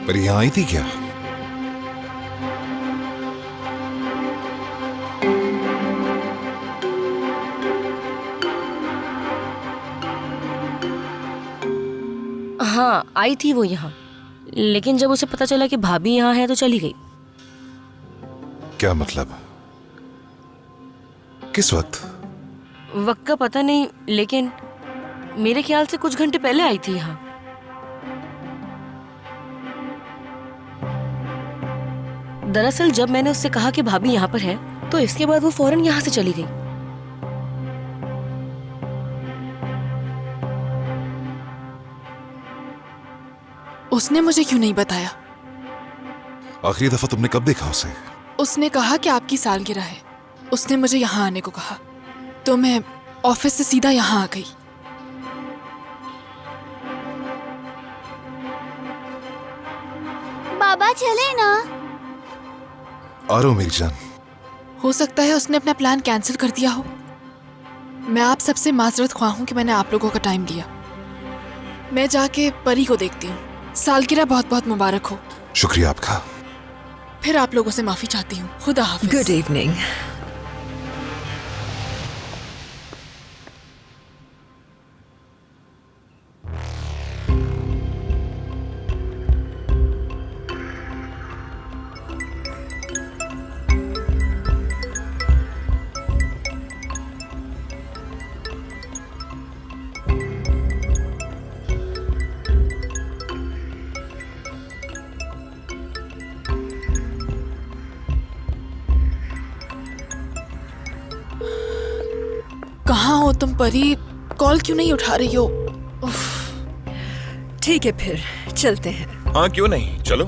पर यहाँ आई थी क्या? हाँ, आई थी वो यहाँ, लेकिन जब उसे पता चला कि भाभी यहाँ है तो चली गई। क्या मतलब? किस वक्त? वक्त का पता नहीं, लेकिन मेरे ख्याल से कुछ घंटे पहले आई थी यहाँ। दरअसल जब मैंने उससे कहा कि भाभी यहाँ पर है, तो इसके बाद वो फौरन यहाँ से चली गई। उसने मुझे क्यों नहीं बताया? आखिरी दफा तुमने कब देखा उसे? उसने कहा कि आपकी सालगिरह है। उसने मुझे यहाँ आने को कहा, तो मैं ऑफिस से सीधा यहाँ आ गई। बाबा चले ना। आ रहा हूं मेरी जान। हो सकता है उसने अपना प्लान कैंसिल कर दिया हो। मैं आप सबसे माजरत ख्वाह हूँ कि मैंने आप लोगों का टाइम लिया। मैं जाके परी को देखती हूँ। सालगिरह बहुत बहुत मुबारक हो। शुक्रिया आपका। फिर आप लोगों से माफी चाहती हूँ। खुदा हाफिज। Good evening. कहाँ हो तुम परी? कॉल क्यों नहीं उठा रही हो? ठीक है, फिर चलते हैं। हाँ क्यों नहीं, चलो।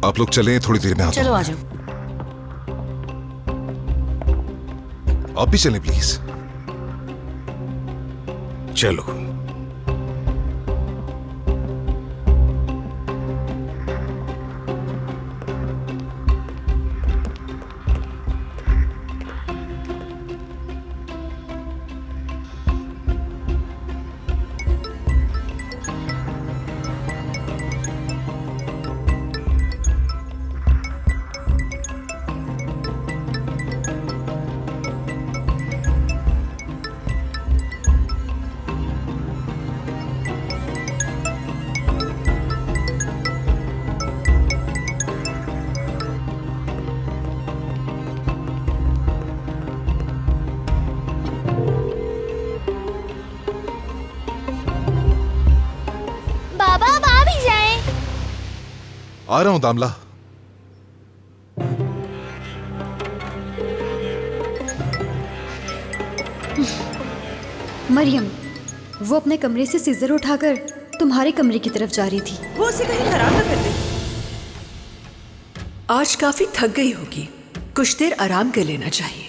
आप लोग चलें, थोड़ी देर में आता चलो हूं। आ जाओ। आप भी चलें प्लीज। चलो। बाबा अब आ भी जाएं। आ रहा हूं दामला। मरियम, वो अपने कमरे से सीजर उठाकर तुम्हारे कमरे की तरफ जा रही थी। वो उसे कहीं खराब ना कर दे। आज काफी थक गई होगी, कुछ देर आराम कर लेना चाहिए।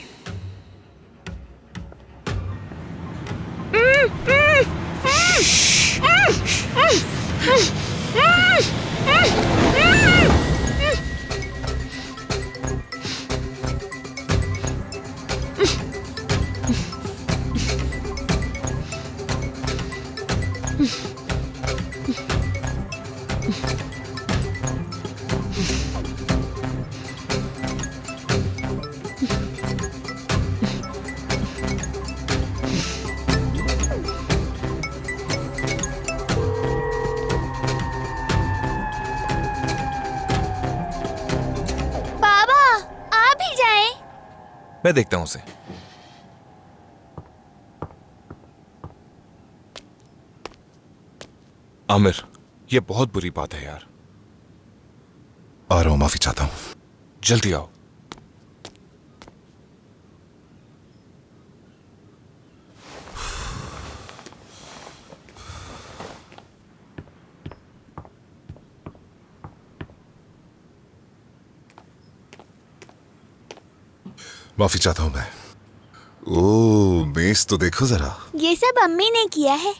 बाबा आ भी जाएं। मैं देखता हूं उसे। आमिर, ये बहुत बुरी बात है यार। आ रहा हूं, माफी चाहता हूं। जल्दी आओ। माफी चाहता हूं मैं। ओ, मेज तो देखो जरा। ये सब अम्मी ने किया है।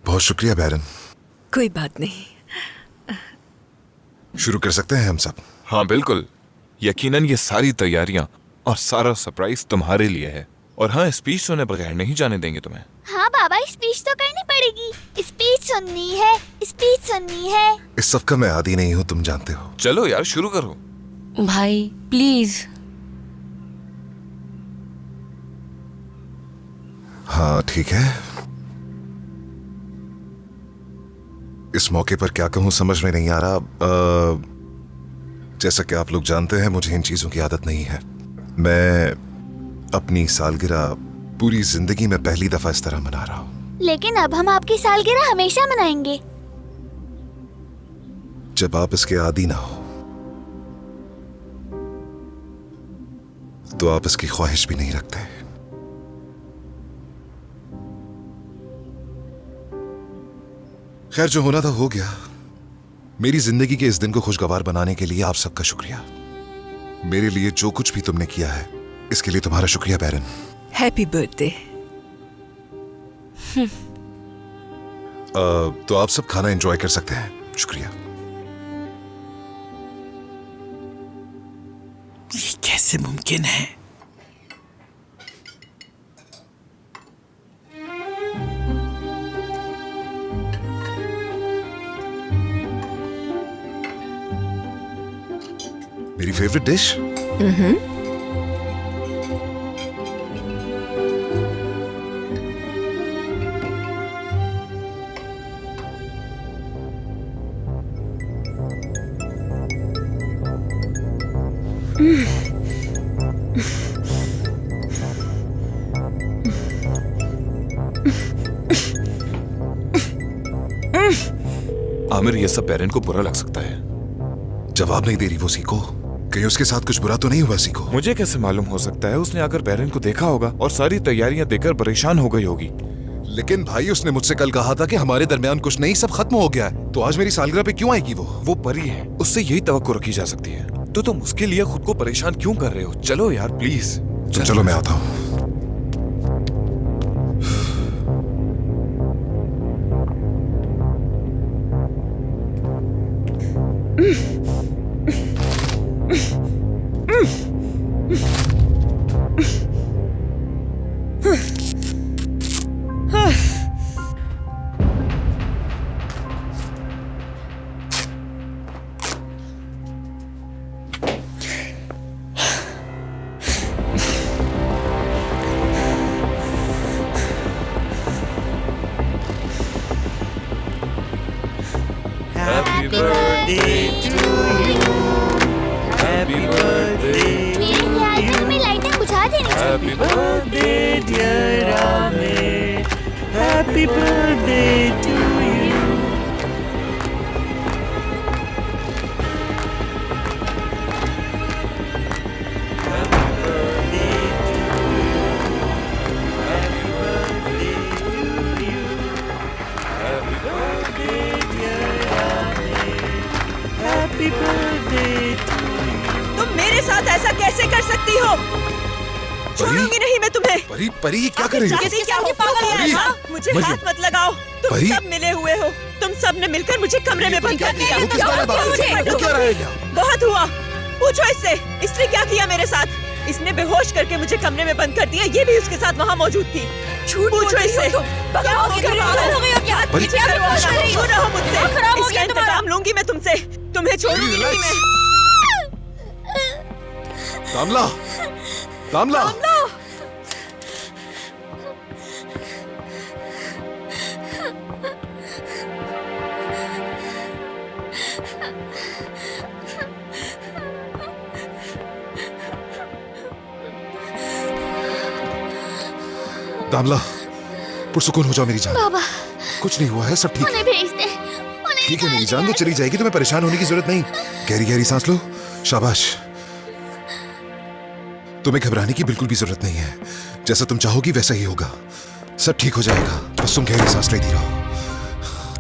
बहुत शुक्रिया बैरन। कोई बात नहीं। शुरू कर सकते हैं हम सब? हाँ बिल्कुल, यकीनन ये सारी तैयारियां और सारा सरप्राइज तुम्हारे लिए है। और हाँ, स्पीच सुने बगैर नहीं जाने देंगे तुम्हें। हाँ बाबा, स्पीच तो करनी पड़ेगी। स्पीच सुननी है, स्पीच सुननी है। इस सब का मैं आदी नहीं हूँ, तुम जानते हो। चलो यार शुरू करो। भाई प्लीज। हाँ ठीक है। इस मौके पर क्या कहूं समझ में नहीं आ रहा। जैसा कि आप लोग जानते हैं, मुझे इन चीजों की आदत नहीं है। मैं अपनी सालगिरह पूरी जिंदगी में पहली दफा इस तरह मना रहा हूं। लेकिन अब हम आपकी सालगिरह हमेशा मनाएंगे। जब आप इसके आदी ना हो तो आप इसकी ख्वाहिश भी नहीं रखते। खैर, जो होना था हो गया। मेरी जिंदगी के इस दिन को खुशगवार बनाने के लिए आप सबका शुक्रिया। मेरे लिए जो कुछ भी तुमने किया है, इसके लिए तुम्हारा शुक्रिया बैरन। Happy birthday. तो आप सब खाना एंजॉय कर सकते हैं। शुक्रिया। ये कैसे मुमकिन है? मेरी फेवरेट डिश। आमिर, ये सब पेरेंट को बुरा लग सकता है। जवाब नहीं दे रही वो सीको। कहीं उसके साथ कुछ बुरा तो नहीं हुआ सीको? मुझे कैसे मालूम हो सकता है? उसने आकर पेरेंट को देखा होगा और सारी तैयारियां देखकर परेशान हो गई होगी। लेकिन भाई, उसने मुझसे कल कहा था कि हमारे दरमियान कुछ नहीं, सब खत्म हो गया है। तो आज मेरी सालगिरह पे क्यों आएगी वो? वो परी है, उससे यही तवक्को रखी जा सकती है। तो तुम उसके लिए खुद को परेशान क्यों कर रहे हो? चलो यार प्लीज। चलो मैं आता हूँ। Happy birthday to you. Happy birthday. मेरे ख्याल में हमें लाइटें बुझा देनी चाहिए। Happy birthday dear Amir. Happy birthday to you. Happy birthday to you. Happy birthday to you. Happy birthday dear Amir. Happy birthday to you. तुम मेरे साथ ऐसा कैसे कर सकती हो? छोड़ूंगी नहीं मैं तुम्हें। परी, परी ये क्या कर रही हो? किसी क्या हो पागल है? हाँ? मुझे हाथ मत लगाओ। तुम परी? सब मिले हुए हो। तुम सब ने मिलकर मुझे कमरे में बंद कर दिया। वो किस तरह बात कर रही है? वो क्या रहा है यहाँ? बहुत हुआ। पूछो इससे, इसने क्या किया मेरे साथ? इसने बेहोश करके मुझे कमरे में बंद कर दिया। ये भी उसके साथ वहाँ मौजूद थी। पूछो इससे। क्या हो गया? पीछे दूर रहो मुझसे। इसका इंतकाम लूंगी मैं तुमसे। तुम्हें छोड़ूंगी नहीं मैं। दामला, दामला। दामला, पुरसुकून हो जाओ मेरी जान। बाबा, कुछ नहीं हुआ है, सब ठीक है। उन्हें भेज दे। उन्हें ठीक है मेरी जान, वो चली जाएगी, तुम्हें परेशान होने की जरूरत नहीं। गहरी गहरी सांस लो। शाबाश। तुम्हें घबराने की बिल्कुल भी जरूरत नहीं है। जैसा तुम चाहोगी वैसा ही होगा। सब ठीक हो जाएगा, बस तुम गहरी सांस लेती रहो।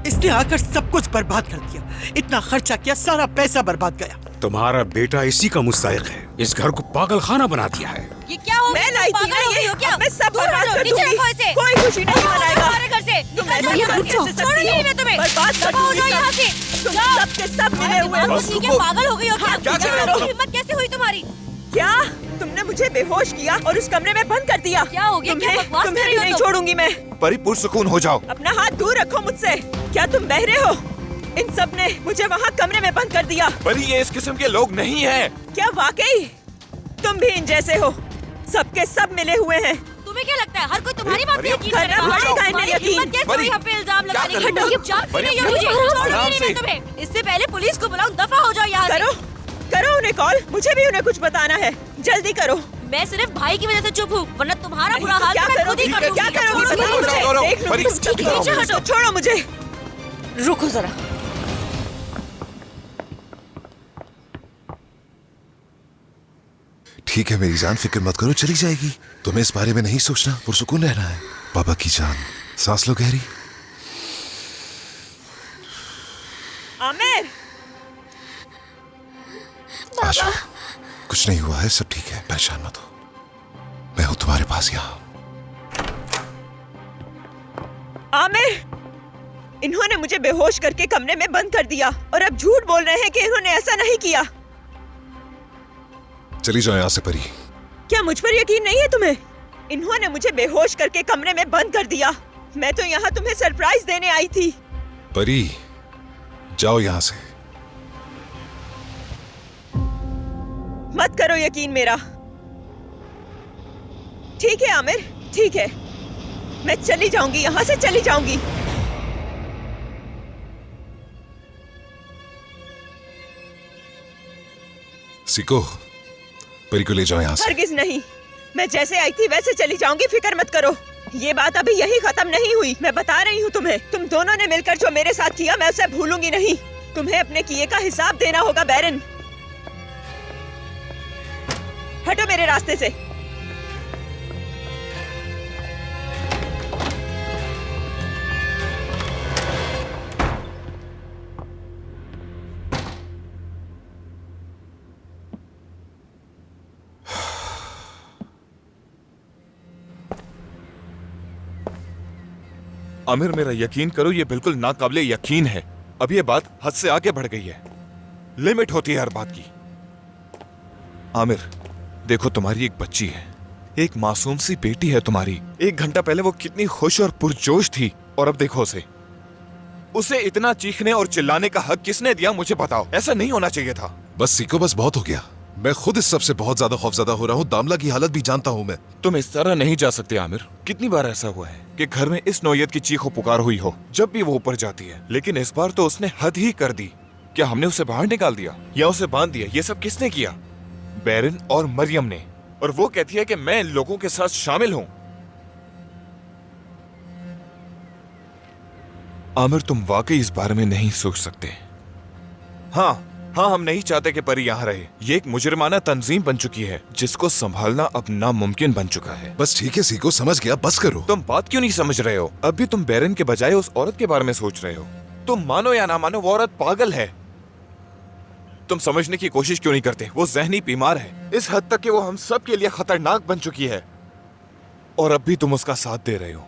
इसने आकर सब कुछ बर्बाद कर दिया। इतना खर्चा किया, सारा पैसा बर्बाद गया। तुम्हारा बेटा इसी का मुस्तहिक है। इस घर को पागल खाना बना दिया है। ये क्या हो? मैं लाई थी ना ये। मैं सब बर्बाद कर दूंगी। कोई खुशी नहीं मनाएगा। हमारे घर से तुम ऐसा कैसे सकती हो? मैं तुम्हें बर्बाद कर दूंगी यहाँ सब। से। तुम सब के सब मिले हुए हो। पागल हो गई हो क्या? क्या कर रहे हो? हिम्मत कैसे हुई तुम्हारी? क्या तुमने मुझे बेहोश किया और उस कमरे में बंद कर दिया? क्या हो गया? क्या बकवास कर तुम्हें रही हो नहीं तुम? छोड़ूंगी मैं। परी, पुरसुकून हो जाओ। अपना हाथ दूर रखो मुझसे। क्या तुम बहरे हो? इन सब ने मुझे वहाँ कमरे में बंद कर दिया। पर ये इस किस्म के लोग नहीं हैं। क्या वाकई तुम भी इन जैसे हो? सबके सब मिले हुए हैं। तुम्हें क्या लगता है हर कोई तुम्हारी बात पे मरियम, यकीन करना करेगा? पड़ेगा इन्हें तुम्हारी यकीन। हिम्मत कैसे हुई यहाँ पे इल्जाम लगाने की? कर रही हो? जान मरियम, नहीं मुझे आराम छोड़ूंगी से। नहीं तुम्हें। इससे पहले पुलिस को बुलाऊं, दफा हो जाओ यहाँ करो से। करो उन्हें कॉल, मुझे भी उन्हें कुछ बताना है, जल्दी करो। मैं सिर्फ भाई की वजह से चुप हूँ, वरना तुम्हारा बुरा हाल क्या तो मैं खुद करोगी? ही कर क्या दूंगी। करोगी? छोड़ो बताओ मुझे। मुझे। देख मरियम, लूंगी तुम पीछे हटो। छोड़ो मुझे। रुको जरा। ठीक है मेरी जान, फिक्र मत करो, चली जाएगी। तुम्हें इस बारे में नहीं सोचना, पुरसुकून रहना है। बाबा की जान, सांस लो गहरी। आमिर, आ जाओ, कुछ नहीं हुआ है, सब ठीक है, परेशान मत हो। मैं हूं तुम्हारे पास यहाँ। आमिर, इन्होंने मुझे बेहोश करके कमरे में बंद कर दिया और अब झूठ बोल रहे हैं कि इन्होंने ऐसा नहीं किया। चली जाओ यहाँ से परी। क्या मुझ पर यकीन नहीं है तुम्हें? इन्होंने मुझे बेहोश करके कमरे में बंद कर दिया। मैं तो यहाँ तुम्हें सरप्राइज देने आई थी। परी, जाओ यहाँ से। मत करो यकीन मेरा। ठीक है आमिर, ठीक है, मैं चली जाऊंगी, यहाँ से चली जाऊंगी। सीको, परी को ले जाओ यहाँ से। हरगिज नहीं, मैं जैसे आई थी वैसे चली जाऊंगी, फिक्र मत करो। ये बात अभी यही खत्म नहीं हुई। मैं बता रही हूँ तुम्हें, तुम दोनों ने मिलकर जो मेरे साथ किया मैं उसे भूलूंगी नहीं। तुम्हें अपने किए का हिसाब देना होगा बैरन। हटो मेरे रास्ते से। आमिर, मेरा यकीन करो, ये बिल्कुल नाकाबिले यकीन है। अब ये बात हद से आगे बढ़ गई है। लिमिट होती है हर बात की। आमिर, देखो, तुम्हारी एक बच्ची है, एक मासूम सी बेटी है तुम्हारी। 1 घंटा पहले वो कितनी खुश और पुरजोश थी, और अब देखो उसे इतना चीखने और चिल्लाने का हक किसने दिया? मुझे बताओ। ऐसा नहीं होना चाहिए था। बस सीको, बस बहुत हो गया। मैं खुद इस सब से बहुत ज्यादा खौफजदा हो रहा हूँ। दामला की हालत भी जानता हूँ मैं। तुम इस तरह नहीं जा सकते आमिर। कितनी बार ऐसा हुआ है कि घर में इस नौयत की चीखो पुकार हुई हो जब भी वो ऊपर जाती है, लेकिन इस बार तो उसने हद ही कर दी। क्या हमने उसे बाहर निकाल दिया या उसे बांध दिया? ये सब किसने किया? बैरन और मरियम ने। और वो कहती है कि मैं इन लोगों के साथ शामिल हूं। आमिर, तुम वाकई इस बारे में नहीं सोच सकते। हाँ, हम नहीं चाहते कि परी यहाँ रहे। ये एक मुजरिमाना तंजीम बन चुकी है जिसको संभालना अब नामुमकिन बन चुका है। बस ठीक है सीको, समझ गया, बस करो। तुम बात क्यों नहीं समझ रहे हो? अब भी तुम बैरन के बजाय उस औरत के बारे में सोच रहे हो। तुम मानो या ना मानो, वो औरत पागल है। तुम समझने की कोशिश क्यों नहीं करते? वो ज़हनी बीमार है, इस हद तक कि वो हम सब के लिए खतरनाक बन चुकी है। और अब भी तुम उसका साथ दे रहे हो।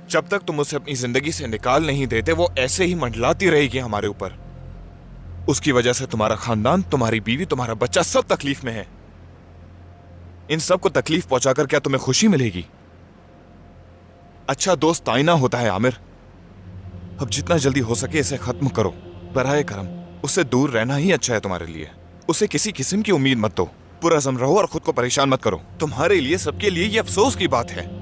जब तक तुम उसे अपनी जिंदगी से निकाल नहीं देते, वो ऐसे ही मंडलाती रहेगी हमारे ऊपर। उसकी वजह से तुम्हारा खानदान, तुम्हारी बीवी, तुम्हारा बच्चा सब तकलीफ में है। इन सब को तकलीफ पहुंचाकर क्या तुम्हें खुशी मिलेगी? अच्छा दोस्त आईना होता है आमिर। अब जितना जल्दी हो सके इसे खत्म करो। बराए करम, उससे दूर रहना ही अच्छा है तुम्हारे लिए। उसे किसी किस्म की उम्मीद मत दो। पुरअज़्म रहो और खुद को परेशान मत करो। तुम्हारे लिए, सबके लिए ये अफसोस की बात है।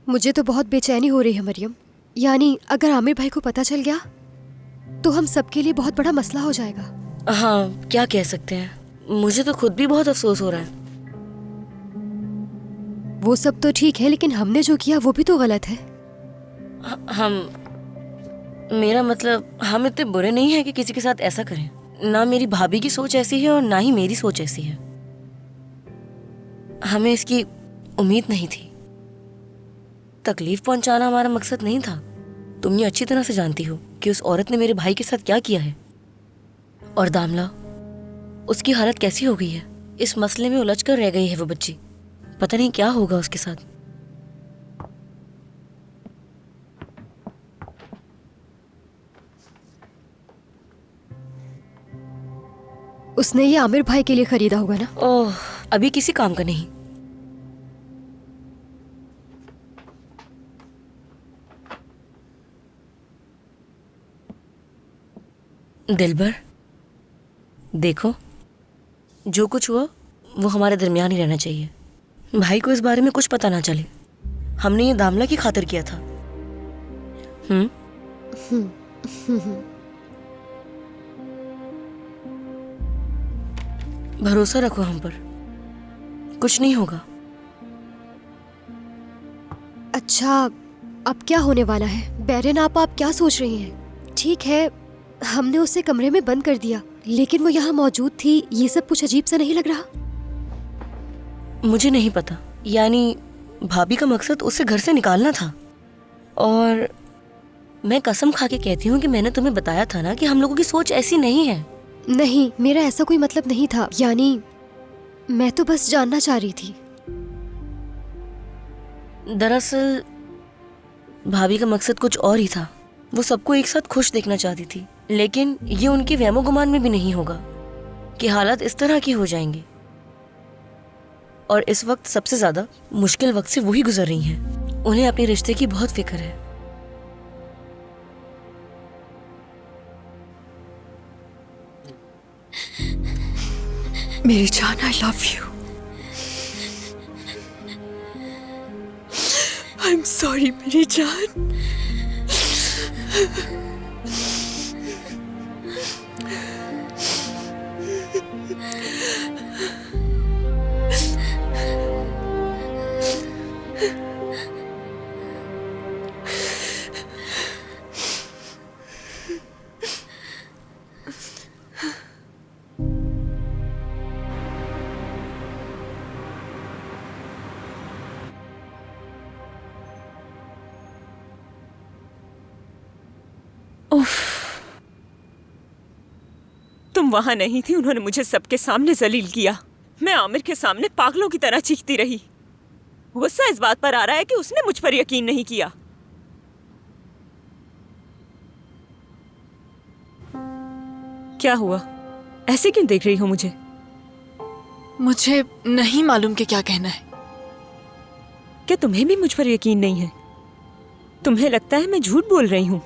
मुझे तो बहुत बेचैनी हो रही है मरियम। यानी अगर आमिर भाई को पता चल गया तो हम सबके लिए बहुत बड़ा मसला हो जाएगा। हाँ, क्या कह सकते हैं। मुझे तो खुद भी बहुत अफसोस हो रहा है। वो सब तो ठीक है, लेकिन हमने जो किया वो भी तो गलत है। मेरा मतलब, हम इतने बुरे नहीं हैं कि किसी के साथ ऐसा करें। ना मेरी भाभी की सोच ऐसी है और ना ही मेरी सोच ऐसी है। हमें इसकी उम्मीद नहीं थी। तकलीफ पहुंचाना हमारा मकसद नहीं था। तुम ये अच्छी तरह से जानती हो कि उस औरत ने मेरे भाई के साथ क्या किया है। और दामला, उसकी हालत कैसी हो गई है। इस मसले में उलझ कर रह गई है वो बच्ची। पता नहीं क्या होगा उसके साथ। उसने ये आमिर भाई के लिए खरीदा होगा ना? ओह, अभी किसी काम का नहीं। दिलबर, देखो, जो कुछ हुआ वो हमारे दरमियान ही रहना चाहिए। भाई को इस बारे में कुछ पता ना चले। हमने ये दामला की खातिर किया था। भरोसा रखो हम पर, कुछ नहीं होगा। अच्छा, अब क्या होने वाला है? बैरन आप क्या सोच रही हैं? ठीक है, हमने उसे कमरे में बंद कर दिया, लेकिन वो यहाँ मौजूद थी। ये सब कुछ अजीब सा नहीं लग रहा? मुझे नहीं पता। यानी भाभी का मकसद उसे घर से निकालना था। और मैं कसम खा के कहती हूँ कि मैंने तुम्हें बताया था ना कि हम लोगों की सोच ऐसी नहीं है। नहीं, मेरा ऐसा कोई मतलब नहीं था। यानी मैं तो बस जानना चाह रही थी। दरअसल भाभी का मकसद कुछ और ही था। वो सबको एक साथ खुश देखना चाहती थी, लेकिन ये उनके वहमो गुमान में भी नहीं होगा कि हालात इस तरह की हो जाएंगे। और इस वक्त सबसे ज्यादा मुश्किल वक्त से वही गुजर रही हैं। उन्हें अपने रिश्ते की बहुत फिक्र है। मेरी जान, I love you. I am sorry मेरी जान। तुम वहां नहीं थी, उन्होंने मुझे सबके सामने जलील किया। मैं आमिर के सामने पागलों की तरह चीखती रही। गुस्सा इस बात पर आ रहा है कि उसने मुझ पर यकीन नहीं किया। क्या हुआ? ऐसे क्यों देख रही हो मुझे? मुझे नहीं मालूम कि क्या कहना है। क्या तुम्हें भी मुझ पर यकीन नहीं है? तुम्हें लगता है मैं झूठ बोल रही हूँ?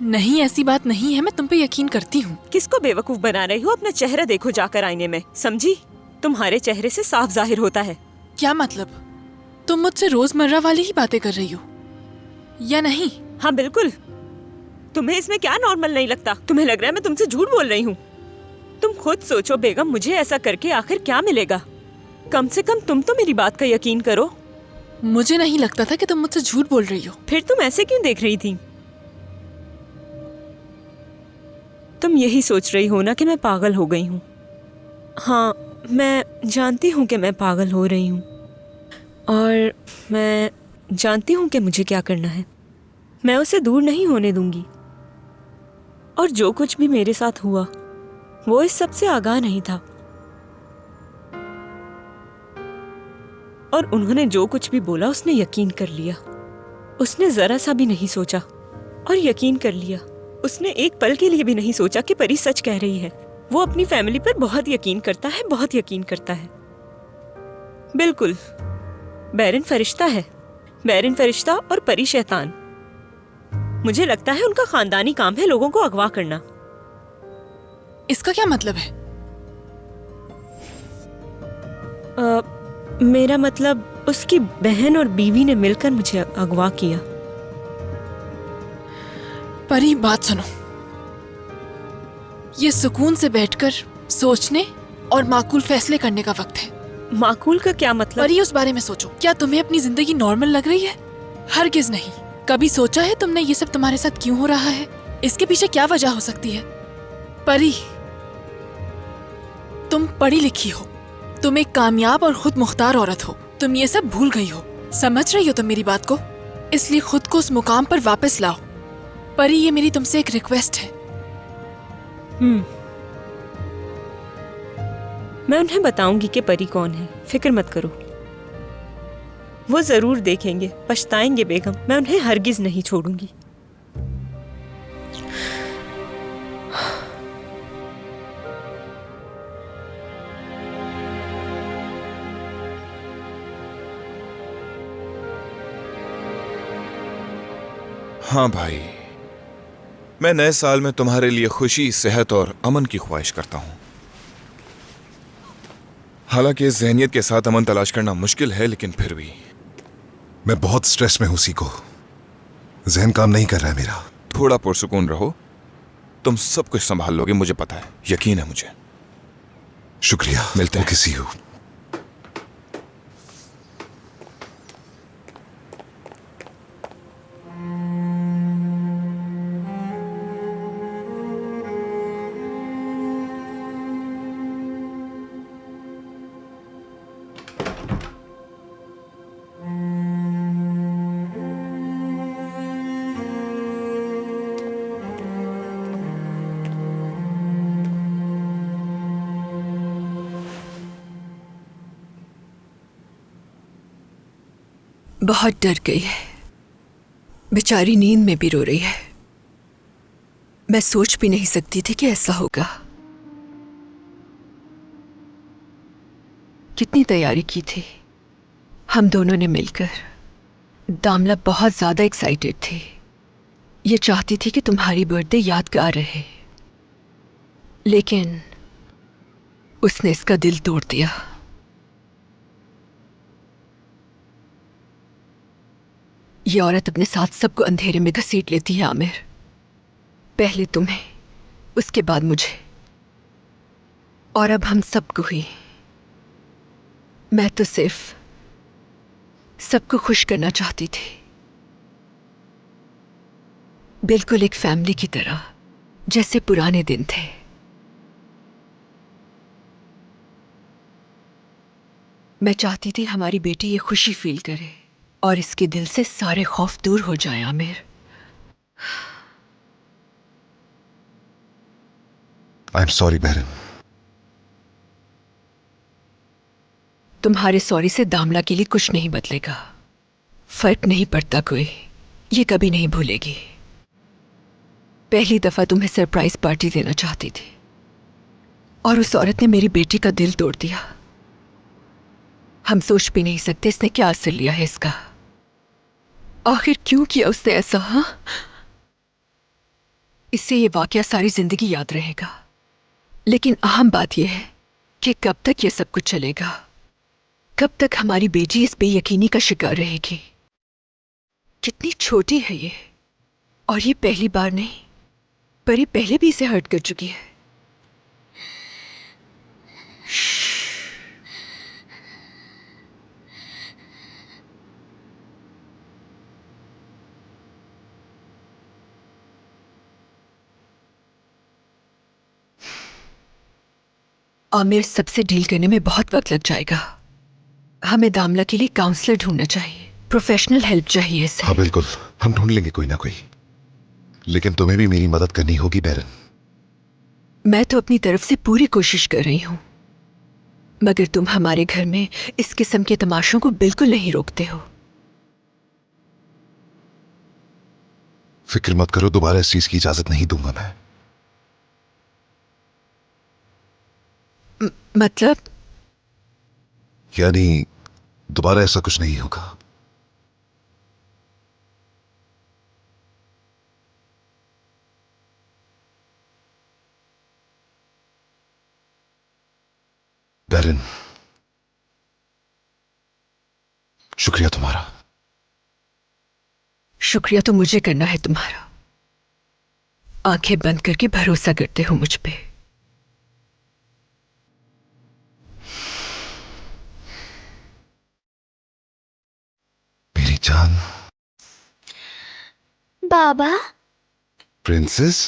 नहीं, ऐसी बात नहीं है। मैं तुम पे यकीन करती हूँ। किसको बेवकूफ बना रही हो? अपना चेहरा देखो जाकर आईने में, समझी? तुम्हारे चेहरे से साफ जाहिर होता है। क्या मतलब? तुम मुझसे रोजमर्रा वाली ही बातें कर रही हो या नहीं? हाँ बिल्कुल। तुम्हें इसमें क्या नॉर्मल नहीं लगता? तुम्हें लग रहा है मैं तुमसे झूठ बोल रही हूँ? तुम खुद सोचो बेगम, मुझे ऐसा करके आखिर क्या मिलेगा? कम से कम तुम तो मेरी बात का यकीन करो। मुझे नहीं लगता था कि तुम मुझसे झूठ बोल रही हो। फिर तुम ऐसे क्यों देख रही थी? तुम यही सोच रही हो ना कि मैं पागल हो गई हूँ? हाँ, मैं जानती हूँ कि मैं पागल हो रही हूँ और मैं जानती हूँ कि मुझे क्या करना है। मैं उसे दूर नहीं होने दूंगी। और जो कुछ भी मेरे साथ हुआ वो इस सब से आगाह नहीं था। और उन्होंने जो कुछ भी बोला उसने यकीन कर लिया। उसने जरा सा भी नहीं सोचा और यकीन कर लिया। उसने एक पल के लिए भी नहीं सोचा कि परी सच कह रही है। वो अपनी फैमिली पर बहुत यकीन करता है, बहुत यकीन करता है। बिल्कुल, बैरन फरिश्ता है। बैरन फरिश्ता और परी शैतान। मुझे लगता है उनका खानदानी काम है लोगों को अगवा करना। इसका क्या मतलब है? मेरा मतलब उसकी बहन और बीवी ने मिलकर मुझे अगवा किया। परी, बात सुनो। ये सुकून से बैठकर सोचने और माकूल फैसले करने का वक्त है। माकूल का क्या मतलब? परी, उस बारे में सोचो। क्या तुम्हें अपनी जिंदगी नॉर्मल लग रही है? हरगिज नहीं। कभी सोचा है तुमने ये सब तुम्हारे साथ क्यों हो रहा है? इसके पीछे क्या वजह हो सकती है? परी, तुम पढ़ी लिखी हो, तुम एक कामयाब और खुद मुख्तार औरत हो। तुम ये सब भूल गई हो। समझ रही हो तुम मेरी बात को? इसलिए खुद को उस मुकाम पर वापस लाओ। परी, ये मेरी तुमसे एक रिक्वेस्ट है। मैं उन्हें बताऊंगी कि परी कौन है, फिक्र मत करो। वो जरूर देखेंगे, पछताएंगे बेगम। मैं उन्हें हरगिज नहीं छोड़ूंगी। हाँ भाई, मैं नए साल में तुम्हारे लिए खुशी, सेहत और अमन की ख्वाहिश करता हूं। हालांकि इस ज़हनियत के साथ अमन तलाश करना मुश्किल है, लेकिन फिर भी मैं बहुत स्ट्रेस में हूं सीको। जहन काम नहीं कर रहा है मेरा। थोड़ा पुरसुकून रहो, तुम सब कुछ संभाल लोगे, मुझे पता है, यकीन है मुझे। शुक्रिया। मिलते हैं। किसी हो। बहुत डर गई है, बेचारी नींद में भी रो रही है। मैं सोच भी नहीं सकती थी कि ऐसा होगा। कितनी तैयारी की थी हम दोनों ने मिलकर। दामला बहुत ज्यादा एक्साइटेड थी। ये चाहती थी कि तुम्हारी बर्थडे यादगार रहे, लेकिन उसने इसका दिल तोड़ दिया। ये औरत अपने साथ सबको अंधेरे में घसीट लेती है आमिर। पहले तुम्हें, उसके बाद मुझे, और अब हम सबको ही। मैं तो सिर्फ सबको खुश करना चाहती थी, बिल्कुल एक फैमिली की तरह, जैसे पुराने दिन थे। मैं चाहती थी हमारी बेटी ये खुशी फील करे और इसके दिल से सारे खौफ दूर हो जाए Aamir. I am sorry Bahran. तुम्हारे सॉरी से दामला के लिए कुछ नहीं बदलेगा, फर्क नहीं पड़ता कोई। ये कभी नहीं भूलेगी। पहली दफा तुम्हें सरप्राइज पार्टी देना चाहती थी और उस औरत ने मेरी बेटी का दिल तोड़ दिया। हम सोच भी नहीं सकते इसने क्या असर लिया है इसका। आखिर क्यों किया उसने ऐसा? हाँ, इससे ये वाकया सारी जिंदगी याद रहेगा। लेकिन अहम बात यह है कि कब तक ये सब कुछ चलेगा, कब तक हमारी बेटी इस बेयकीनी का शिकार रहेगी। कितनी छोटी है ये, और ये पहली बार नहीं, पर ये पहले भी इसे हर्ट कर चुकी है। आमिर, सबसे डील करने में बहुत वक्त लग जाएगा। हमें दामला के लिए काउंसलर ढूंढना चाहिए, प्रोफेशनल हेल्प चाहिए इसे। हाँ बिल्कुल, हम ढूंढ लेंगे कोई ना कोई, लेकिन तुम्हें भी मेरी मदद करनी होगी बैरन। मैं तो अपनी तरफ से पूरी कोशिश कर रही हूं, मगर तुम हमारे घर में इस किस्म के तमाशों को बिल्कुल नहीं रोकते हो। फिक्र मत करो, दोबारा इस चीज की इजाजत नहीं दूंगा मैं। मतलब? यानी दोबारा ऐसा कुछ नहीं होगा। बैरन, शुक्रिया तुम्हारा। शुक्रिया तो मुझे करना है तुम्हारा। आंखें बंद करके भरोसा करते हो मुझ पे। मेरी जान। बाबा। प्रिंसेस,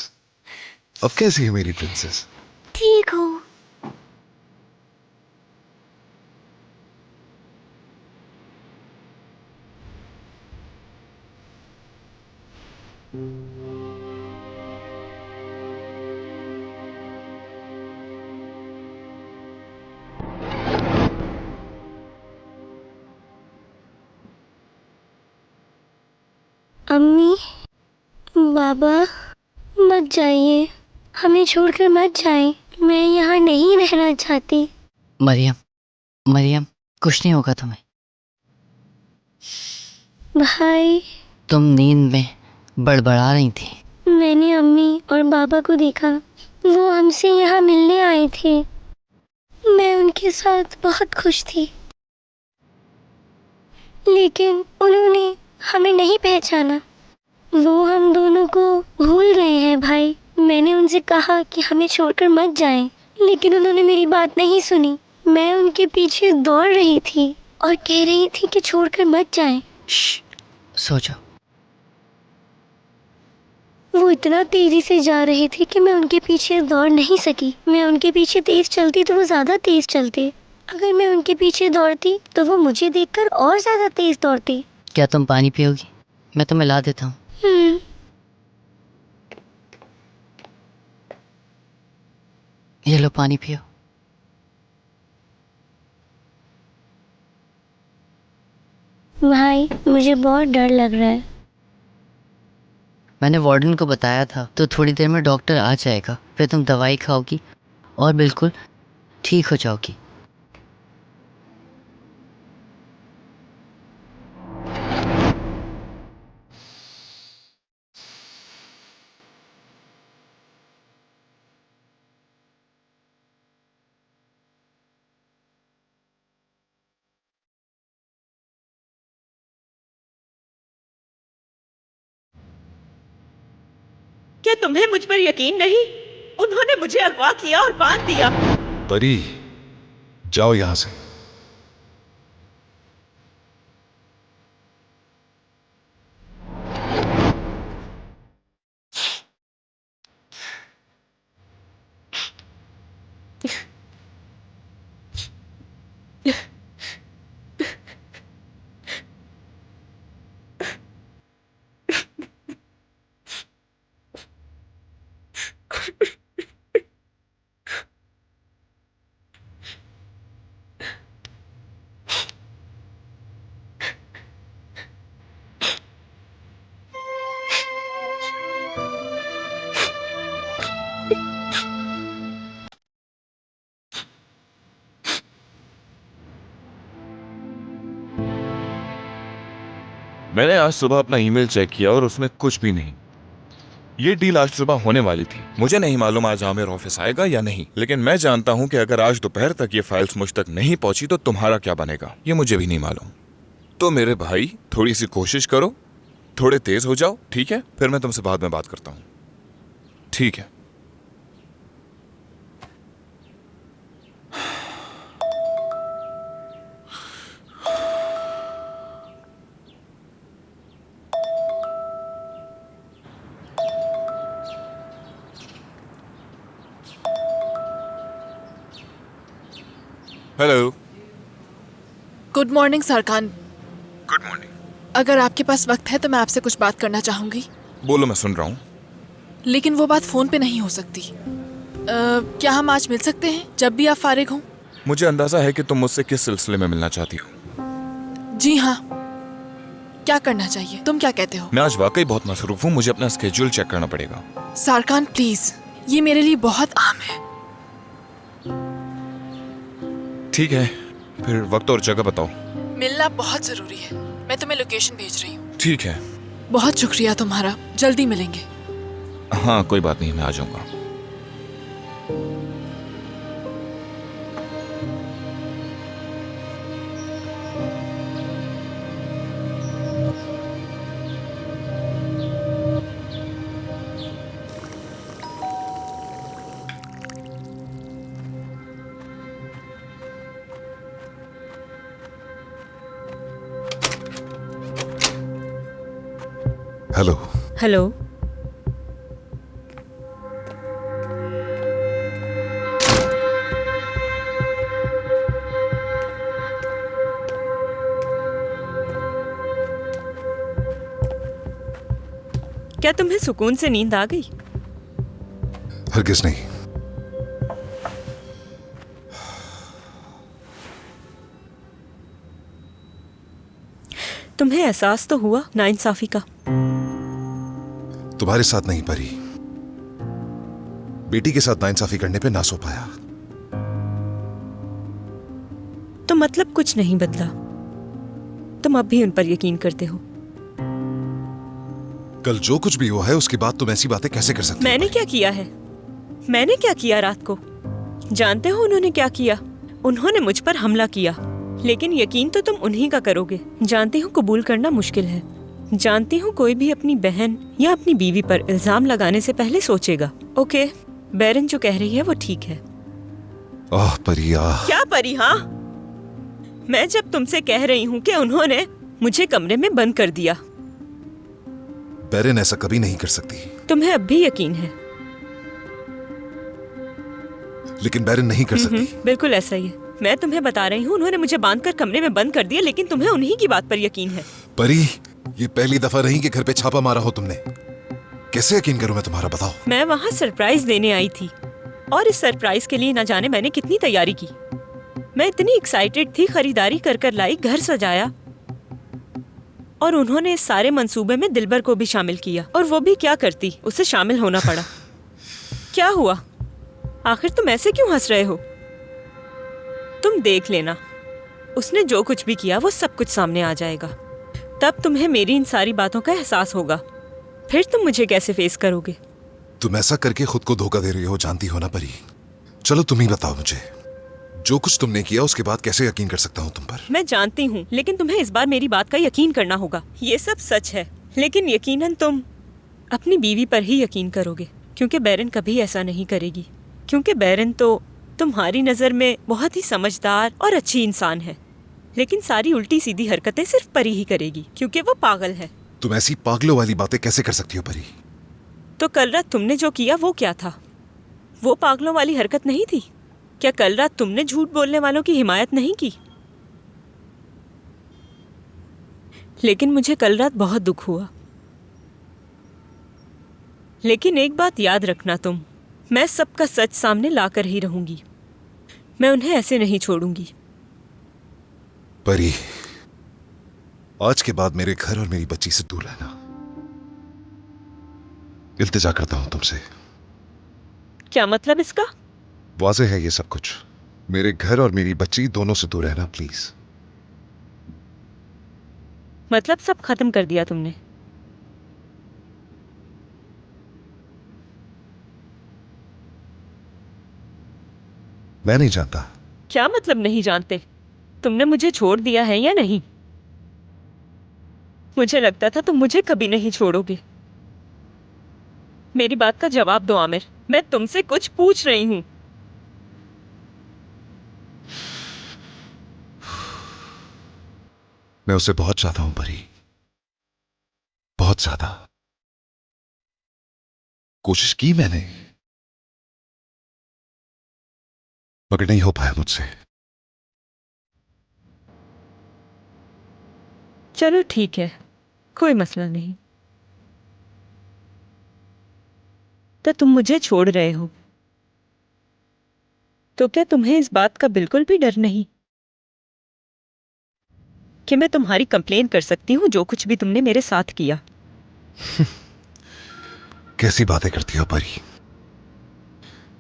अब कैसी है मेरी प्रिंसेस? ठीक हूँ। अम्मी, बाबा, मत जाइए, हमें छोड़कर मत जाएं। मैं यहाँ नहीं रहना चाहती। मरियम, मरियम, कुछ नहीं होगा तुम्हें। भाई, तुम नींद में बड़बड़ा रही थी। मैंने अम्मी और बाबा को देखा, वो हमसे यहाँ मिलने आए थे। मैं उनके साथ बहुत खुश थी, लेकिन उन्होंने हमें नहीं पहचाना। वो हम दोनों को भूल गए हैं भाई। मैंने उनसे कहा कि हमें छोड़कर मत जाएं, लेकिन उन्होंने मेरी बात नहीं सुनी। मैं उनके पीछे दौड़ रही थी और कह रही थी कि छोड़कर मत जाएं। सो जाओ। वो इतना तेजी से जा रहे थे कि मैं उनके पीछे दौड़ नहीं सकी। मैं उनके पीछे तेज चलती तो वो ज्यादा तेज चलते। अगर मैं उनके पीछे दौड़ती तो वो मुझे देखकर और ज्यादा तेज दौड़ते। क्या तुम पानी पियोगी? मैं तुम्हें ला देता हूँ। ये लो पानी पियो। भाई, मुझे बहुत डर लग रहा है। मैंने वार्डन को बताया था, तो थोड़ी देर में डॉक्टर आ जाएगा। फिर तुम दवाई खाओगी और बिल्कुल ठीक हो जाओगी। क्या तुम्हें मुझ पर यकीन नहीं? उन्होंने मुझे अगवा किया और बांध दिया। परी, जाओ यहां से। मैंने आज सुबह अपना ईमेल चेक किया और उसमें कुछ भी नहीं। ये डील आज सुबह होने वाली थी। मुझे नहीं मालूम आज आमिर ऑफिस आएगा या नहीं, लेकिन मैं जानता हूं कि अगर आज दोपहर तक ये फाइल्स मुझ तक नहीं पहुंची तो तुम्हारा क्या बनेगा, ये मुझे भी नहीं मालूम। तो मेरे भाई, थोड़ी सी कोशिश करो, थोड़े तेज हो जाओ, ठीक है? फिर मैं तुमसे बाद में बात करता हूं, ठीक है? Hello. Good morning सरखान। Good morning. अगर आपके पास वक्त है तो मैं आपसे कुछ बात करना चाहूंगी। बोलो, मैं सुन रहा हूँ। लेकिन वो बात फोन पे नहीं हो सकती। क्या हम आज मिल सकते हैं जब भी आप फारिग हों? मुझे अंदाजा है कि तुम मुझसे किस सिलसिले में मिलना चाहती हो। जी हाँ। क्या करना चाहिए, तुम क्या कहते हो? मैं आज वाकई बहुत मसरूफ हूँ, मुझे अपना स्केड्यूल चेक करना पड़ेगा। सरखान प्लीज, ये मेरे लिए बहुत आम है। ठीक है, फिर वक्त और जगह बताओ। मिलना बहुत जरूरी है। मैं तुम्हें लोकेशन भेज रही हूँ। ठीक है। बहुत शुक्रिया तुम्हारा, जल्दी मिलेंगे। हाँ, कोई बात नहीं, मैं आ जाऊंगा। हेलो। हेलो। क्या तुम्हें सुकून से नींद आ गई? हरगिज नहीं। तुम्हें एहसास तो हुआ नाइंसाफी का? तुम्हारे साथ नहीं परी, बेटी के साथ नाइंसाफी करने पे ना सो पाया। तो मतलब कुछ नहीं बदला, तुम अब भी उन पर यकीन करते हो? कल जो कुछ भी हुआ है उसके बाद तुम ऐसी बातें कैसे कर सकते हो? मैंने क्या किया है? मैंने क्या किया रात को? जानते हो उन्होंने क्या किया? उन्होंने मुझ पर हमला किया, लेकिन यकीन तो तुम उन्हीं का करोगे। जानती हूँ कबूल करना मुश्किल है, जानती हूँ कोई भी अपनी बहन या अपनी बीवी पर इल्जाम लगाने से पहले सोचेगा। ओके, बैरन जो कह रही है वो ठीक है। आह परी आह। क्या परी? हाँ, मैं जब तुमसे कह रही हूँ कि उन्होंने मुझे कमरे में बंद कर दिया। बैरन ऐसा कभी नहीं कर सकती। तुम्हें अब भी यकीन है? लेकिन बैरन नहीं कर सकती। बिल्कुल ऐसा ही है। मैं तुम्हें बता रही हूँ उन्होंने मुझे बांधकर कमरे में बंद कर दिया, लेकिन तुम्हें उन्हीं की बात पर यकीन है। परी, ये पहली दफा नहीं कि घर पे छापा मारा हो तुमने। कैसे यकीन करूं मैं तुम्हारा, बताओ। मैं वहाँ सरप्राइज देने आई थी, और इस सरप्राइज के लिए न जाने मैंने कितनी तैयारी की। मैं इतनी एक्साइटेड थी, खरीदारी कर कर लाई, घर सजाया, और उन्होंने इस सारे मंसूबे में दिलबर को भी शामिल किया। और वो भी क्या करती, उसे शामिल होना पड़ा। क्या हुआ? आखिर तुम ऐसे क्यों हंस रहे हो? तुम देख लेना, उसने जो कुछ भी किया वो सब कुछ सामने आ जाएगा। तब तुम्हें मेरी इन सारी बातों का एहसास होगा। फिर तुम मुझे कैसे फेस करोगे? तुम ऐसा करके खुद को धोखा दे रही हो, जानती हो ना परी। चलो तुम ही बताओ मुझे, जो कुछ तुमने किया उसके बाद कैसे यकीन कर सकता हूँ तुम पर? मैं जानती हूँ, लेकिन तुम्हें इस बार मेरी बात का यकीन करना होगा। ये सब सच है, लेकिन यकीनन तुम अपनी बीवी पर ही यकीन करोगे, क्योंकि बैरन कभी ऐसा नहीं करेगी। क्योंकि बैरन तो तुम्हारी नजर में बहुत ही समझदार और अच्छी इंसान है, लेकिन सारी उल्टी सीधी हरकतें सिर्फ परी ही करेगी, क्योंकि वो पागल है। तुम ऐसी पागलों वाली बातें कैसे कर सकती हो परी? तो कल रात तुमने जो किया वो क्या था? वो पागलों वाली हरकत नहीं थी? क्या कल रात तुमने झूठ बोलने वालों की हिमायत नहीं की? लेकिन मुझे कल रात बहुत दुख हुआ। लेकिन एक बात याद रखना तुम, मैं सबका सच सामने लाकर ही रहूंगी। मैं उन्हें ऐसे नहीं छोड़ूंगी। परी, आज के बाद मेरे घर और मेरी बच्ची से दूर रहना। इल्तिजा करता हूं तुमसे। क्या मतलब इसका? वाज़े है ये सब कुछ। मेरे घर और मेरी बच्ची दोनों से दूर रहना प्लीज। मतलब सब खत्म कर दिया तुमने? मैं नहीं जानता। क्या मतलब नहीं जानते? तुमने मुझे छोड़ दिया है या नहीं? मुझे लगता था तुम मुझे कभी नहीं छोड़ोगे। मेरी बात का जवाब दो आमिर, मैं तुमसे कुछ पूछ रही हूँ। मैं उसे बहुत चाहता हूं परी, बहुत ज्यादा। कोशिश की मैंने, मगर नहीं हो पाया मुझसे। चलो ठीक है, कोई मसला नहीं। तो तुम मुझे छोड़ रहे हो, तो क्या तुम्हें इस बात का बिल्कुल भी डर नहीं कि मैं तुम्हारी कंप्लेन कर सकती हूँ जो कुछ भी तुमने मेरे साथ किया? कैसी बातें करती हो परी?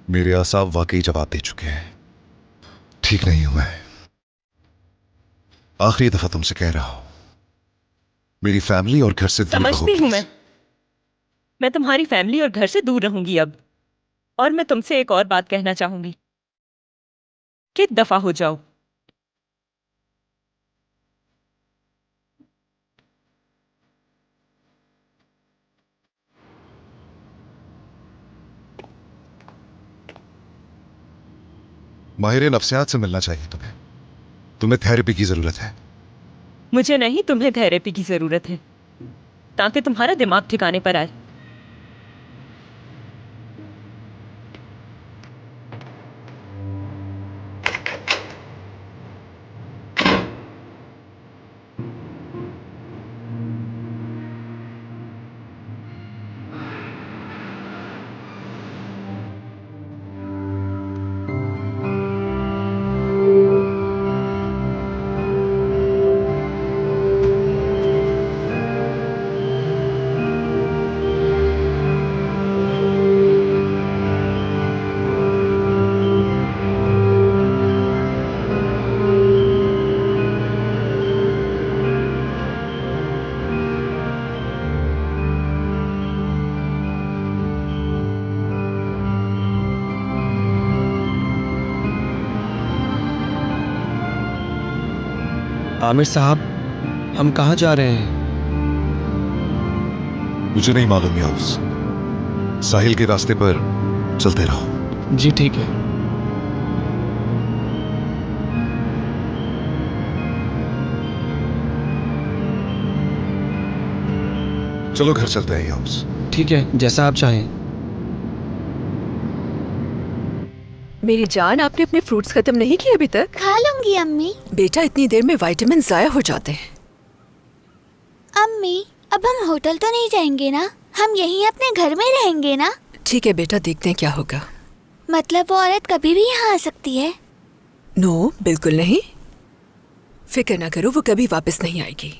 मेरे आसाब वाकई जवाब दे चुके हैं। ठीक नहीं हूं मैं। आखिरी दफा तुमसे कह रहा हूं, मेरी फैमिली और घर से दूर रहो। समझती हूं मैं तुम्हारी फैमिली और घर से दूर रहूंगी अब। और मैं तुमसे एक और बात कहना चाहूंगी कि दफा हो जाओ। माहिर नफ्सियात से मिलना चाहिए तुम्हें। तुम्हें थेरेपी की जरूरत है। मुझे नहीं, तुम्हें थेरेपी की जरूरत है, ताकि तुम्हारा दिमाग ठिकाने पर आए। आमिर साहब, हम कहाँ जा रहे हैं? मुझे नहीं मालूम याउस। साहिल के रास्ते पर चलते रहो। जी ठीक है। चलो घर चलते हैं याउस। ठीक है, जैसा आप चाहें। मेरी जान, आपने अपने फ्रूट्स खत्म नहीं किए अभी तक? खा लूंगी अम्मी। बेटा, इतनी देर में विटामिन ज़ाया हो जाते हैं। अम्मी, अब हम होटल तो नहीं जाएंगे ना? हम यहीं अपने घर में रहेंगे ना? ठीक है बेटा, देखते हैं क्या होगा। मतलब वो औरत कभी भी यहाँ आ सकती है? नो, बिल्कुल नहीं। फिक्र ना करो, वो कभी वापस नहीं आएगी।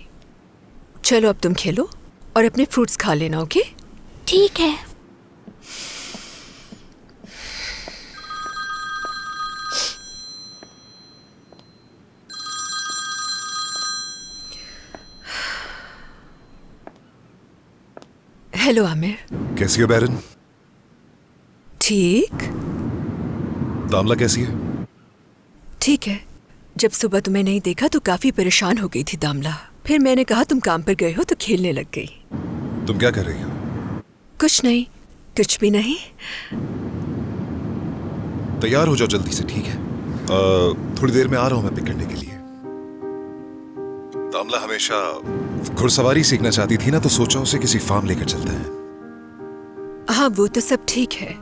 चलो अब तुम खेलो और अपने फ्रूट्स खा लेना, ओके? ठीक है। हेलो आमिर। कैसी हो बैरन? ठीक। दामला कैसी है? ठीक है। जब सुबह तुम्हें नहीं देखा तो काफी परेशान हो गई थी दामला। फिर मैंने कहा तुम काम पर गए हो तो खेलने लग गई। तुम क्या कर रही हो? कुछ नहीं, कुछ भी नहीं। तैयार हो जाओ जल्दी से, ठीक है? थोड़ी देर में आ रहा हूं मैं पिक करने के लिए। दामला हमेशा घुड़सवारी सीखना चाहती थी ना, तो सोचा उसे किसी फार्म लेकर चलते हैं। हाँ, वो तो सब ठीक है।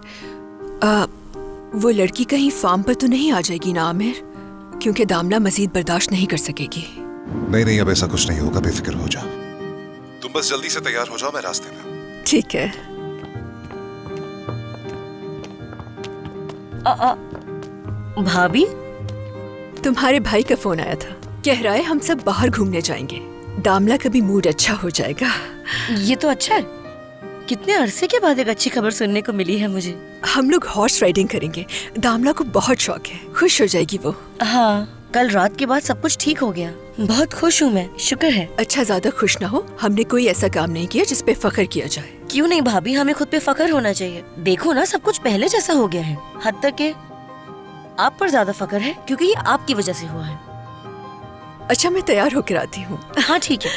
वो लड़की कहीं फार्म पर तो नहीं आ जाएगी ना आमिर? क्योंकि दामला मजीद बर्दाश्त नहीं कर सकेगी। नहीं नहीं, अब ऐसा कुछ नहीं होगा, बेफिक्र हो जाओ। तुम बस जल्दी से तैयार हो जाओ, मैं रास्ते में हूं। ठीक है। भाभी, तुम्हारे भाई का फोन आया था, कह रहा है हम सब बाहर घूमने जाएंगे। दामला का भी मूड अच्छा हो जाएगा। ये तो अच्छा है। कितने अरसे के बाद एक अच्छी खबर सुनने को मिली है मुझे। हम लोग हॉर्स राइडिंग करेंगे। दामला को बहुत शौक है, खुश हो जाएगी वो। हाँ, कल रात के बाद सब कुछ ठीक हो गया। बहुत खुश हूँ मैं, शुक्र है। अच्छा, ज्यादा खुश ना हो। हमने कोई ऐसा काम नहीं किया जिस पे फख्र किया जाए। क्यों नहीं भाभी, हमें खुद पे फख्र होना चाहिए। देखो ना, सब कुछ पहले जैसा हो गया है। हद तक के आप पर ज्यादा फख्र है क्योंकि ये आपकी वजह से हुआ है। अच्छा, मैं तैयार होकर आती हूँ। हाँ ठीक है।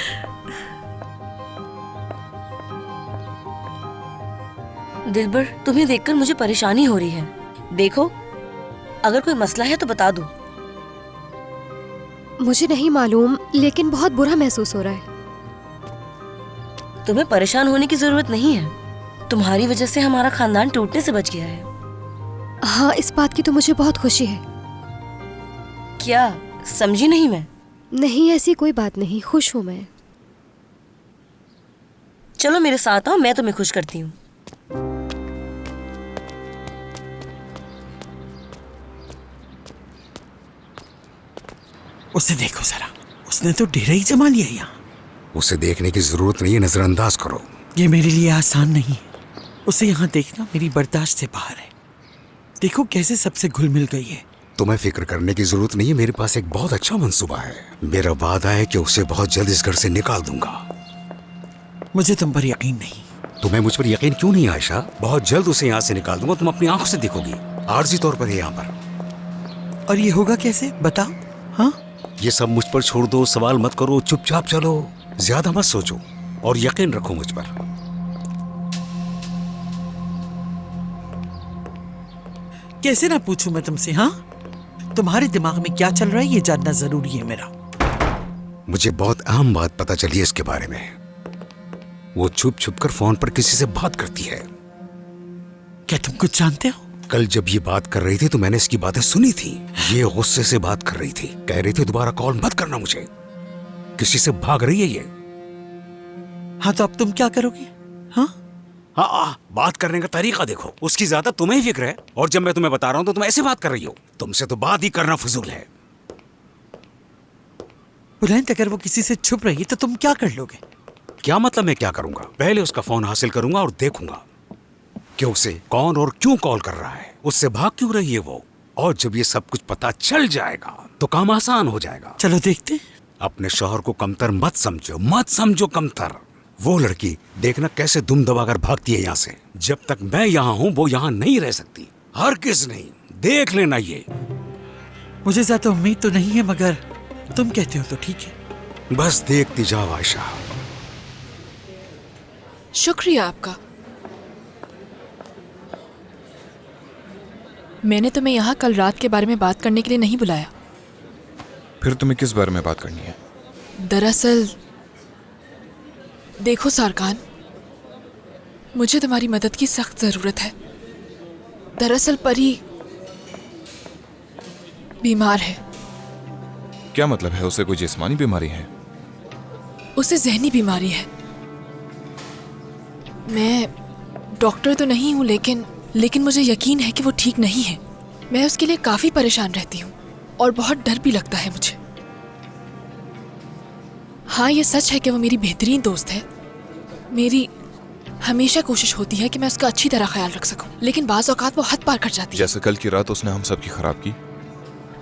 दिलबर, तुम्हें देखकर मुझे परेशानी हो रही है। देखो, अगर कोई मसला है तो बता दो। मुझे नहीं मालूम, लेकिन बहुत बुरा महसूस हो रहा है। तुम्हें परेशान होने की जरूरत नहीं है। तुम्हारी वजह से हमारा खानदान टूटने से बच गया है। हाँ, इस बात की तो मुझे बहुत खुशी है। क्या समझी नहीं मैं? नहीं, ऐसी कोई बात नहीं, खुश हूँ मैं। चलो मेरे साथ आओ, मैं तुम्हें खुश करती हूँ। उसे देखो जरा, उसने तो डेरा ही जमा लिया यहाँ। उसे देखने की जरूरत नहीं है, नजरअंदाज करो। ये मेरे लिए आसान नहीं है। उसे यहाँ देखना मेरी बर्दाश्त से बाहर है। देखो कैसे सबसे घुल मिल गई है। तुम्हें फिक्र करने की जरूरत नहीं है, मेरे पास एक बहुत अच्छा मंसूबा है। मेरा वादा है कि उसे बहुत जल्द इस घर से निकाल दूंगा। मुझे तुम पर यकीन नहीं। तुम्हें मुझ पर यकीन क्यों नहीं आयशा? बहुत जल्द उसे यहाँ से निकाल दूंगा, तुम अपनी आंखों से देखोगी। आर्जी तौर पर है यहाँ पर। और ये होगा कैसे, बताओ? हाँ, ये सब मुझ पर छोड़ दो, सवाल मत करो, चुपचाप चलो, ज्यादा मत सोचो और यकीन रखो मुझ पर। कैसे ना पूछूं मैं तुमसे? हाँ, तुम्हारे दिमाग में क्या चल रहा है ये जानना जरूरी है मेरा। मुझे बहुत अहम बात पता चली है इसके बारे में। वो छुप छुप कर फोन पर किसी से बात करती है। क्या तुम कुछ जानते हो? कल जब ये बात कर रही थी तो मैंने इसकी बातें सुनी थी। ये गुस्से से बात कर रही थी, कह रही थी दोबारा कॉल मत करना मुझे, किसी से भाग रही है ये। हाँ, तो अब तुम क्या करोगे? हाँ, बात करने का तरीका देखो, उसकी ज्यादा तुम्हें ही फिक्र है, और जब मैं तुम्हें बता रहा हूं तो तुम ऐसे बात कर रही हो। तुमसे तो बात ही करना फजूल है। बुलंद, अगर वो किसी से छुप रही है तो तुम क्या कर लोगे? क्या मतलब मैं क्या करूंगा? पहले उसका फोन हासिल करूंगा और देखूंगा कि उसे कौन और क्यों कॉल कर रहा है, उससे भाग क्यों रही है वो। और जब ये सब कुछ पता चल जाएगा तो काम आसान हो जाएगा। चलो देखते हैं। अपने शौहर को कमतर मत समझो, मत समझो कमतर। वो लड़की देखना कैसे दुम दबाकर भागती है यहाँ से। जब तक मैं यहाँ हूँ वो यहाँ नहीं रह सकती, हरगिज़ नहीं। देख लेना ये। मुझे ज्यादा उम्मीद तो नहीं है, मगर तुम कहते हो तो ठीक है। बस देखती जाओ आयशा। शुक्रिया आपका। मैंने तुम्हें यहाँ कल रात के बारे में बात करने के लिए नहीं बुलाया। फिर तुम्हें किस बारे में बात करनी है? दरअसल देखो सारकान, मुझे तुम्हारी मदद की सख्त जरूरत है। दरअसल परी बीमार है। क्या मतलब है? उसे कोई जिस्मानी बीमारी है? उसे ज़हनी बीमारी है। मैं डॉक्टर तो नहीं हूँ, लेकिन मुझे यकीन है कि वो ठीक नहीं है। मैं उसके लिए काफ़ी परेशान रहती हूँ और बहुत डर भी लगता है मुझे। हाँ, ये सच है कि वो मेरी बेहतरीन दोस्त है। मेरी हमेशा कोशिश होती है कि मैं उसका अच्छी तरह ख्याल रख सकूं, लेकिन बाज़ औक़ात वो हद पार कर जाती है। जैसे कल की रात उसने हम सब की खराब की।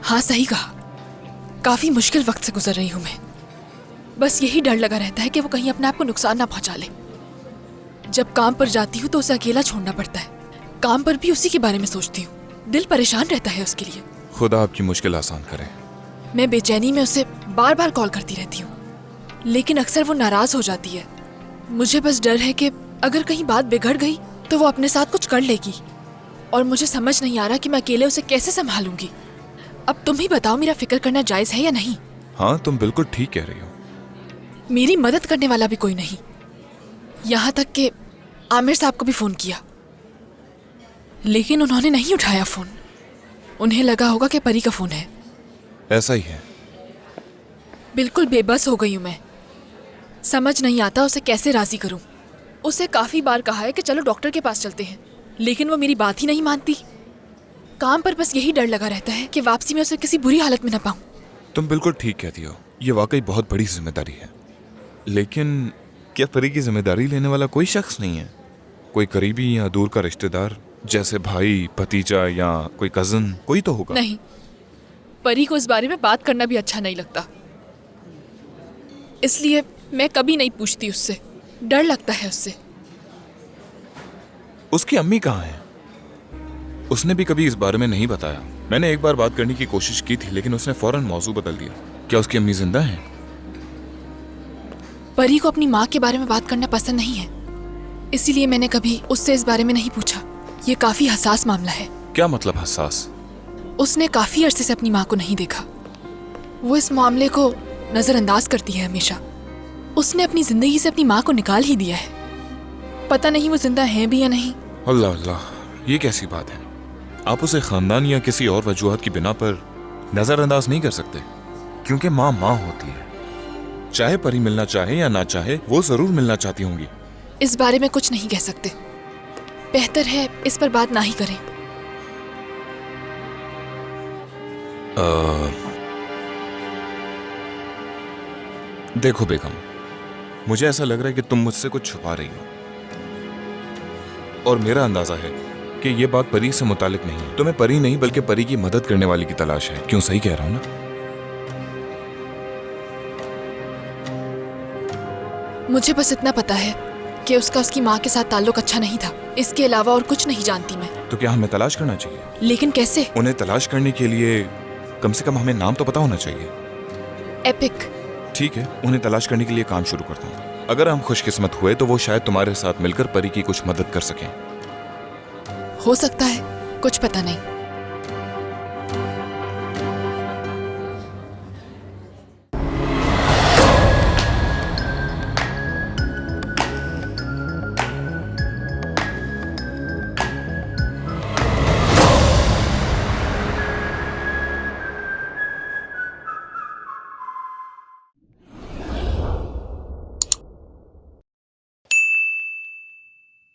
हाँ, सही कहा। काफ़ी मुश्किल वक्त से गुजर रही हूँ मैं। बस यही डर लगा रहता है कि वो कहीं अपने आप को नुकसान ना पहुँचा ले। जब काम पर जाती हूँ तो उसे अकेला छोड़ना पड़ता है। काम पर भी उसी के बारे में सोचती हूँ। दिल परेशान रहता है उसके लिए। खुदा आपकी मुश्किल आसान करे। मैं बेचैनी में उसे बार बार कॉल करती रहती हूँ, लेकिन अक्सर वो नाराज़ हो जाती है। मुझे बस डर है कि अगर कहीं बात बिगड़ गई तो वो अपने साथ कुछ कर लेगी, और मुझे समझ नहीं आ रहा कि मैं अकेले उसे कैसे संभालूंगी। अब तुम ही बताओ, मेरा फिक्र करना जायज़ है या नहीं? हाँ, तुम बिल्कुल ठीक कह रही हो। मेरी मदद करने वाला भी कोई नहीं। यहाँ तक कि आमिर साहब को भी फ़ोन किया, लेकिन उन्होंने नहीं उठाया फ़ोन। उन्हें लगा होगा कि परी का फ़ोन है। ऐसा ही है। बिल्कुल बेबस हो गई हूँ मैं। समझ नहीं आता उसे कैसे राज़ी करूँ। उसे काफ़ी बार कहा है कि चलो डॉक्टर के पास चलते हैं, लेकिन वो मेरी बात ही नहीं मानती। काम पर बस यही डर लगा रहता है कि वापसी में उसे किसी बुरी हालत में न पाऊँ। तुम बिल्कुल ठीक कहती हो। ये वाकई बहुत बड़ी जिम्मेदारी है, लेकिन क्या परी की जिम्मेदारी लेने वाला कोई शख्स नहीं है? कोई करीबी या दूर का रिश्तेदार, जैसे भाई, भतीजा या कोई कजन? कोई तो होगा। नहीं, परी को इस बारे में बात करना भी अच्छा नहीं लगता, इसलिए मैं कभी नहीं पूछती उससे। डर लगता है उससे। उसकी अम्मी कहाँ है? उसने भी कभी इस बारे में नहीं बताया। मैंने एक बार बात करने की कोशिश की थी, लेकिन उसने फौरन मौजू बदल दिया। क्या उसकी अम्मी जिंदा है? परी को अपनी माँ के बारे में बात करना पसंद नहीं है, इसीलिए मैंने कभी उससे इस बारे में नहीं पूछा। ये काफी हसास मामला है। क्या मतलब हसास? उसने काफी अरसे से अपनी माँ को नहीं देखा। वो इस मामले को नजरअंदाज करती है हमेशा। उसने अपनी जिंदगी से अपनी माँ को निकाल ही दिया है। पता नहीं वो जिंदा है भी या नहीं। अल्लाह अल्लाह, ये कैसी बात है? आप उसे खानदान या किसी और वजूहत की बिना पर नजरअंदाज नहीं कर सकते, क्योंकि माँ माँ होती है। चाहे परी मिलना चाहे या ना चाहे, वो जरूर मिलना चाहती होंगी। इस बारे में कुछ नहीं कह सकते। बेहतर है इस पर बात ना ही करें। देखो बेगम, मुझे ऐसा लग रहा है कि तुम मुझसे कुछ छुपा रही हो, और मेरा अंदाजा है कि ये बात परी से मुतालिक नहीं है। तुम्हें परी नहीं बल्कि परी की मदद करने वाली की तलाश है। क्यों, सही कह रहा हूं ना? मुझे बस इतना पता है कि उसकी माँ के साथ ताल्लुक अच्छा नहीं था। इसके अलावा और कुछ नहीं जानती मैं। तो क्या हमें तलाश करना चाहिए? लेकिन कैसे? उन्हें तलाश करने के लिए कम से कम हमें नाम तो पता होना चाहिए। एपिक। ठीक है, उन्हें तलाश करने के लिए काम शुरू करता हूँ। अगर हम खुशकिस्मत हुए तो वो शायद तुम्हारे साथ मिलकर परी की कुछ मदद कर सकें। हो सकता है, कुछ पता नहीं।